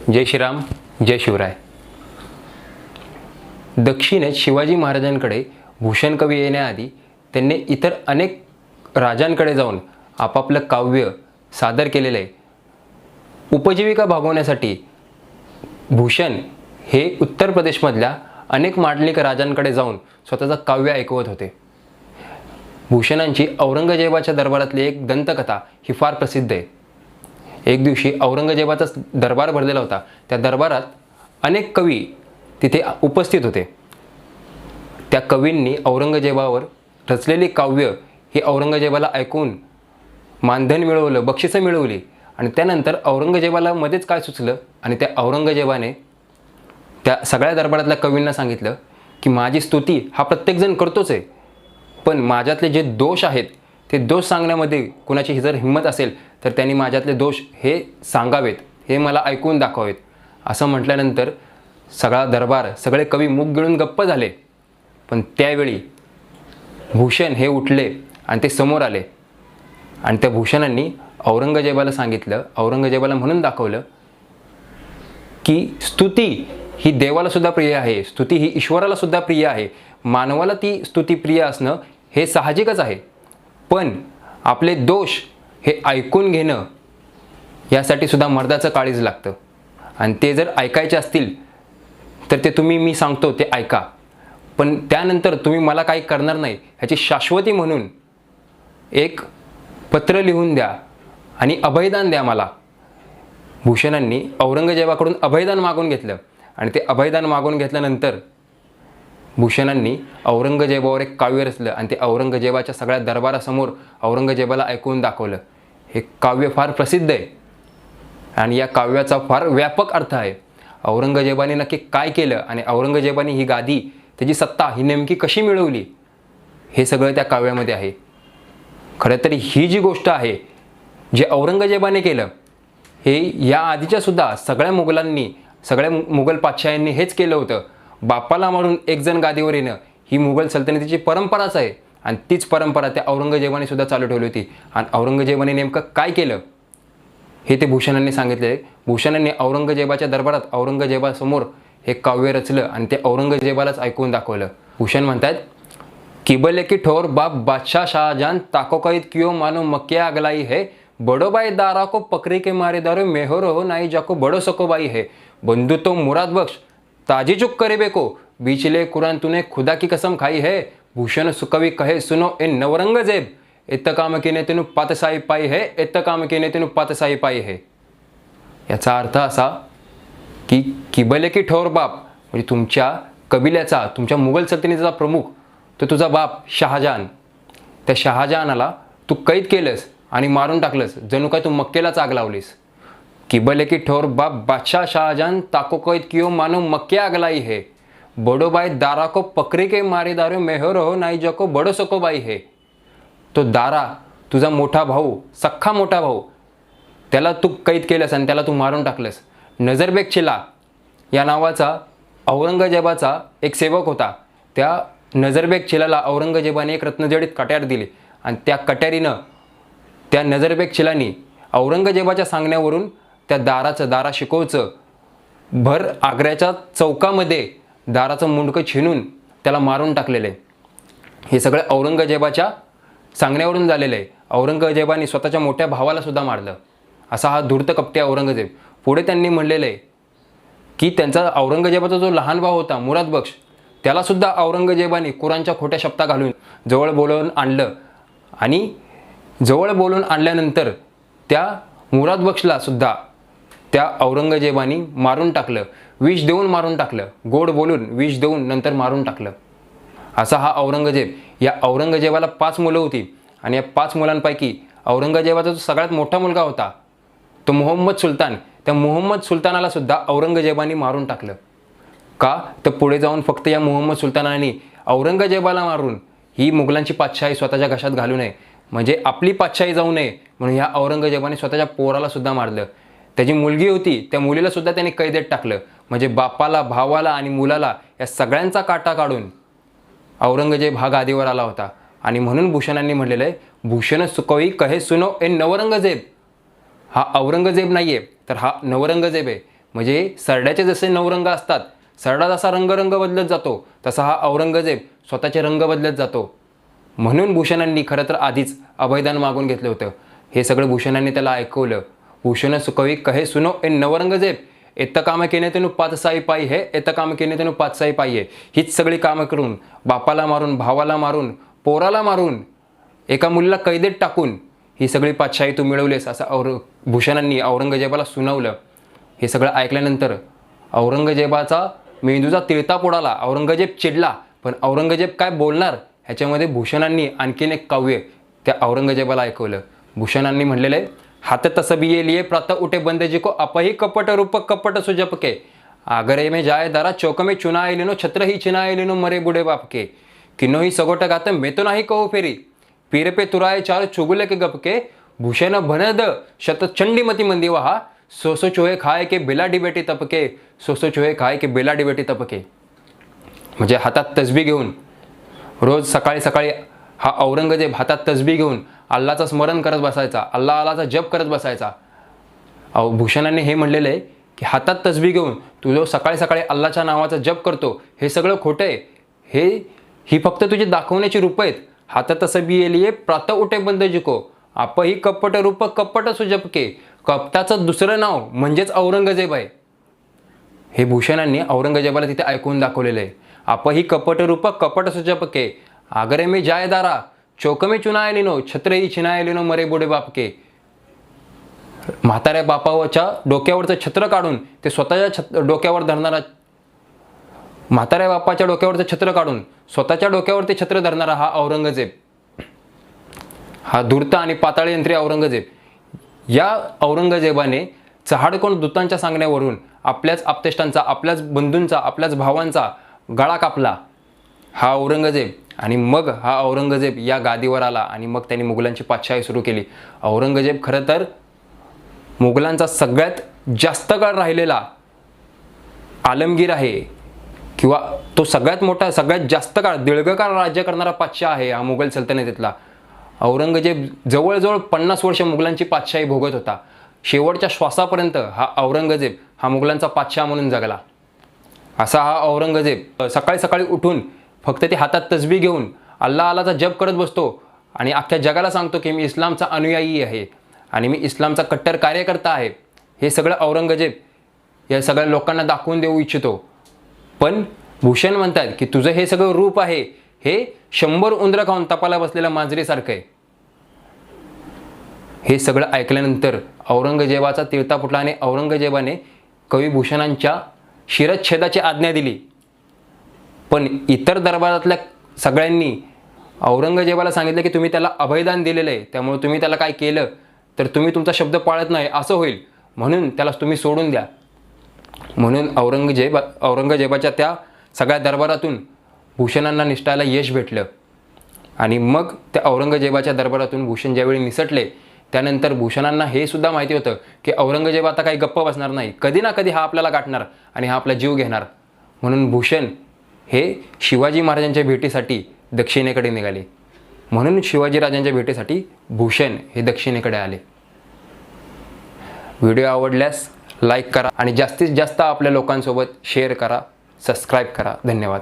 जय श्रीराम, जय शिवराय. दक्षिणेत शिवाजी महाराजांकडे भूषण कवी येण्याआधी त्यांनी इतर अनेक राजांकडे जाऊन आपापलं काव्य सादर केलेलं आहे. उपजीविका भागवण्यासाठी भूषण हे उत्तर प्रदेशमधल्या अनेक मांडलिक राजांकडे जाऊन स्वतःचं काव्य ऐकवत होते. भूषणांची औरंगजेबाच्या दरबारातली एक दंतकथा ही फार प्रसिद्ध आहे. एक दिवशी औरंगजेबाचा दरबार भरलेला होता. त्या दरबारात अनेक कवी तिथे उपस्थित होते. त्या कवींनी औरंगजेबावर रचलेली काव्य ही औरंगजेबाला ऐकून मानधन मिळवलं, बक्षिसं मिळवली. आणि त्यानंतर औरंगजेबाला मध्येच काय सुचलं आणि त्या औरंगजेबाने त्या सगळ्या दरबारातल्या कवींना सांगितलं की माझी स्तुती हा प्रत्येकजण करतोच आहे, पण माझ्यातले जे दोष आहेत ते दोष सांगण्यामध्ये कुणाची जर हिंमत असेल तर त्यांनी माझ्यातले दोष हे सांगावेत, हे मला ऐकून दाखवावेत. असं म्हटल्यानंतर सगळा दरबार, सगळे कवी मूग गिळून गप्प झाले. पण त्यावेळी भूषण हे उठले आणि ते समोर आले आणि त्या भूषणांनी औरंगजेबाला सांगितलं, औरंगजेबाला म्हणून दाखवलं की स्तुती ही देवाला सुद्धा प्रिय आहे, स्तुती ही ईश्वराला सुद्धा प्रिय आहे. मानवाला ती स्तुती प्रिय असणं हे साहजिकच आहे, पण आपले दोष हे ऐकून घेणं यासाठी सुद्धा मर्दाचं काळीज लागतं. आणि ते जर ऐकायचे असतील तर ते तुम्ही मी सांगतो ते ऐका, पण त्यानंतर तुम्ही मला काही करणार नाही ह्याची शाश्वती म्हणून एक पत्र लिहून द्या आणि अभयदान द्या मला. भूषणांनी औरंगजेबाकडून अभयदान मागून घेतलं आणि ते अभयदान मागून घेतल्यानंतर भूषणांनी औरंगजेबावर एक काव्य रचलं आणि ते औरंगजेबाच्या सगळ्या दरबारासमोर औरंगजेबाला ऐकून दाखवलं. हे काव्य फार प्रसिद्ध आहे आणि या काव्याचा फार व्यापक अर्थ आहे. औरंगजेबाने नक्की काय केलं आणि औरंगजेबाने ही गादी, त्याची सत्ता ही नेमकी कशी मिळवली, हे सगळं त्या काव्यामध्ये आहे. खरं तर ही जी गोष्ट आहे जे औरंगजेबाने केलं हे या आधीच्या सुद्धा सगळ्या मुघलांनी, सगळ्या मुघल पातशाह्यांनी हेच केलं होतं. बापाला मारून एक जण गादीवर येणं ही मुघल सल्तनतीची परंपराच आहे आणि तीच परंपरा त्या औरंगजेबाने सुद्धा चालू ठेवली होती. आणि औरंगजेबाने नेमकं काय केलं हे ते भूषणांनी सांगितले. भूषणांनी औरंगजेबाच्या दरबारात औरंगजेबासमोर हे काव्य रचलं आणि ते औरंगजेबालाच ऐकून दाखवलं. भूषण म्हणतात, किबले की ठोर बाप बादशाह शाहजहान ताको कैद कियो मानो मक्के अगलाई है, बड़ो भाई दारा को पकड़ी के मारे दारो मेहर हो नाई जाको बड़ो सको बाई है, बंधु तो मुराद बख्श ताजी चुक करे बेको, बीचले कुरान तूने खुदा की कसम खाई है, भूषण सुकवी कहे सुनो ए नवरंगजेब, इत्त काम केने तेनु पातशाही पाई है, इत्त काम केने तेनु पातशाही पाई है. याचा अर्थ असा की किबले की ठोर बाप म्हणजे तुमच्या कबिल्याचा, तुमच्या मुघल सल्तनतीचा प्रमुख तो तुझा बाप शहाजहान, त्या शहाजहानाला तू कैद केलंस आणि मारून टाकलंस, जणू काय तू मक्केलाच आग लावलीस. किबले की ठोर बाप बादशाह शाहजहान ताको कैद कियो मानो मक्के आग लाई है, बड़ो भाई दारा को पकड़े के मारे दारो मेहर हो नाई जाको बड़ो सको बाई है. तो दारा तुझा मोठा भाऊ, सख्खा मोठा भाऊ, त्याला तू कैद केलंस आणि त्याला तू मारून टाकलंस. नजरबेग चिला या नावाचा औरंगजेबाचा एक सेवक होता. त्या नजरबेग चिलाला औरंगजेबाने एक रत्नजडित कट्यार दिली आणि त्या कट्यारीनं, त्या नजरबेग चिलानी औरंगजेबाच्या सांगण्यावरून त्या दारा शिकोवचं भर आग्र्याच्या चौकामध्ये दाराचं मुंडकं छिनून त्याला मारून टाकलेलं आहे. हे सगळं औरंगजेबाच्या सांगण्यावरून झालेलं आहे. औरंगजेबाने स्वतःच्या मोठ्या भावाला सुद्धा मारलं. असा हा धूर्त कपटी औरंगजेब. पुढे त्यांनी म्हणलेलं आहे की त्यांचा औरंगजेबाचा जो लहान भाऊ होता मुराद बख्श, त्याला सुद्धा औरंगजेबाने कुरानच्या खोट्या शब्दा घालून जवळ बोलवून आणलं आणि जवळ बोलवून आणल्यानंतर त्या मुराद बख्शला सुद्धा त्या औरंगजेबाने मारून टाकलं, विष देऊन मारून टाकलं, गोड बोलून विष देऊन नंतर मारून टाकलं. असा हा औरंगजेब. या औरंगजेबाला 5 मुलं होती आणि या 5 मुलांपैकी औरंगजेबाचा जो सगळ्यात मोठा मुलगा होता तो मोहम्मद सुलतान, त्या मोहम्मद सुलतानाला सुद्धा औरंगजेबाने मारून टाकलं. का तर पुढे जाऊन फक्त या मोहम्मद सुलतानाने औरंगजेबाला मारून ही मुघलांची पातशाही स्वतःच्या घशात घालू नये, म्हणजे आपली पातशाही जाऊ नये म्हणून ह्या औरंगजेबाने स्वतःच्या पोराला सुद्धा मारलं. त्याची मुलगी होती, त्या मुलीला सुद्धा त्याने कैदेत टाकलं. म्हणजे बापाला, भावाला आणि मुलाला या सगळ्यांचा काटा काढून औरंगजेब हा गादीवर आला होता. आणि म्हणून भूषणांनी म्हटलेलं आहे, भूषण सुकवी कहे सुनो ए नवरंगजेब. हा औरंगजेब नाही आहे तर हा नवरंगजेब आहे. म्हणजे सरड्याचे जसे 9 रंग असतात, सरडा जसा रंग बदलत जातो तसा हा औरंगजेब स्वतःचे रंग बदलत जातो. म्हणून भूषणांनी खरं तर आधीच अभयदान मागून घेतलं होतं. हे सगळं भूषणांनी त्याला ऐकवलं. भूषण कवी कहे सुनो ए नवरंगजेब, एत काम केने तेनु पाच साई पायी हे, एत काम केने तेनु पाच साई पायी हे. हीच सगळी कामं करून, बापाला मारून, भावाला मारून, पोराला मारून, एका मुलीला कैदेत टाकून ही सगळी पातशाही तू मिळवलीस असं भूषणांनी औरंगजेबाला सुनावलं. हे सगळं ऐकल्यानंतर औरंगजेबाचा मेंदूचा तिळता पोडाला. औरंगजेब चिडला, पण औरंगजेब काय बोलणार ह्याच्यामध्ये भूषणांनी आणखीन एक काव्य त्या औरंगजेबाला ऐकवलं. भूषणांनी म्हणलेलं आहे, हात तसबिये लिए प्रातः उठे बंदे जी को अपही कपट रूप कपट सुजपके, आगरे में जाए दारा चौक में चुनाए लेनो छत्र ही चिनाए लेनो मरे बुढ़े बाप के, किनो ही सगोट गाते मैं तो नाही कहू फेरी, पीर पे तुराए चार चुगले के गपके, भूषण भनद शत चंडीमती मंदी वहा, सो चोहे खाए के बेलाडी बेटी तपके, सो चोहे खाए के बेलाडी बेटी तपके. म्हणजे हातात तसबी घेऊन रोज सकाळी सकाळी हा औरंगजेब हातात तसबी घेऊन अल्लाचं स्मरण करत बसायचा, अल्लाचा जप करत बसायचा. भूषणाने हे म्हणलेलं आहे की हातात तसबी घेऊन तू जो सकाळी सकाळी अल्लाच्या नावाचा जप करतो हे सगळं खोटं आहे. ही फक्त तुझी दाखवण्याची रूप आहेत. हात तसबी येलिये प्रातः उठे बंद जिको, आपही कपट रूप कपट सुजपके, कपटाचं दुसरं नाव म्हणजेच औरंगजेब आहे. हे भूषणांनी औरंगजेबाला तिथे ऐकून दाखवलेलं आहे. आपही कपट रूप कपट सुजपके, आगरे में जाय दारा चौक में चुनाए लिनो छत्र ही चिनाए लिनो मरे बुढे बापके. म्हाताऱ्या बापाच्या डोक्यावरचं छत्र काढून ते स्वतःच्या डोक्यावर धरणारा, म्हाताऱ्या बापाच्या डोक्यावरचं छत्र काढून स्वतःच्या डोक्यावर ते छत्र धरणारा हा औरंगजेब, हा धूर्त आणि पाताळयंत्री औरंगजेब. या औरंगजेबाने चहाडकोण दूतांच्या सांगण्यावरून आपल्याच आप्तेष्टांचा, आपल्याच बंधूंचा, आपल्याच भावांचा गळा कापला हा औरंगजेब. आणि मग हा औरंगजेब या गादीवर आला आणि मग त्यांनी मुघलांची पातशाही सुरू केली. औरंगजेब खरं तर मुघलांचा सगळ्यात जास्त काळ राहिलेला आलमगीर आहे, किंवा तो सगळ्यात मोठा, सगळ्यात जास्त काळ दीर्घकाळ राज्य करणारा पातशाह आहे हा मुघल सल्तनतीतला. औरंगजेब जवळजवळ 50 वर्ष मुघलांची पातशाही भोगत होता. शेवटच्या श्वासापर्यंत हा औरंगजेब हा मुघलांचा पातशाह म्हणून जगला. असा हा औरंगजेब सकाळी सकाळी उठून फक्त ते हातात तसबी घेऊन अल्लाचा जप करत बसतो आणि अख्ख्या जगाला सांगतो की मी इस्लामचा अनुयायी आहे आणि मी इस्लामचा कट्टर कार्यकर्ता आहे. हे सगळं औरंगजेब या सगळ्या लोकांना दाखवून देऊ इच्छितो. पण भूषण म्हणतात की तुझं हे सगळं रूप आहे हे 100 उंदरं खाऊन तपाला बसलेल्या मांजरीसारखं आहे. हे सगळं ऐकल्यानंतर औरंगजेबाचा तिळता फुटला आणि औरंगजेबाने कवी भूषणांच्या शिरच्छेदाची आज्ञा दिली. पण इतर दरबारातल्या सगळ्यांनी औरंगजेबाला सांगितलं की तुम्ही त्याला अभयदान दिलेलं आहे, त्यामुळे तुम्ही त्याला काय केलं तर तुम्ही तुमचा शब्द पाळत नाही असं होईल, म्हणून त्याला तुम्ही सोडून द्या. म्हणून औरंगजेबाच्या त्या सगळ्या दरबारातून भूषणांना निष्ठायला यश भेटलं. आणि मग त्या औरंगजेबाच्या दरबारातून भूषण ज्यावेळी निसटले त्यानंतर भूषणांना हे सुद्धा माहिती होतं की औरंगजेब आता काही गप्प बसणार नाही, कधी ना कधी हा आपल्याला गाठणार आणि हा आपला जीव घेणार. म्हणून भूषण हे शिवाजी महाराजांच्या भेटीसाठी दक्षिणेकडे निघाले. म्हणून शिवाजीराजांच्या भेटीसाठी भूषण हे दक्षिणेकडे आले. व्हिडिओ आवडल्यास लाईक करा आणि जास्तीत जास्त आपल्या लोकांसोबत शेअर करा, सबस्क्राईब करा. धन्यवाद.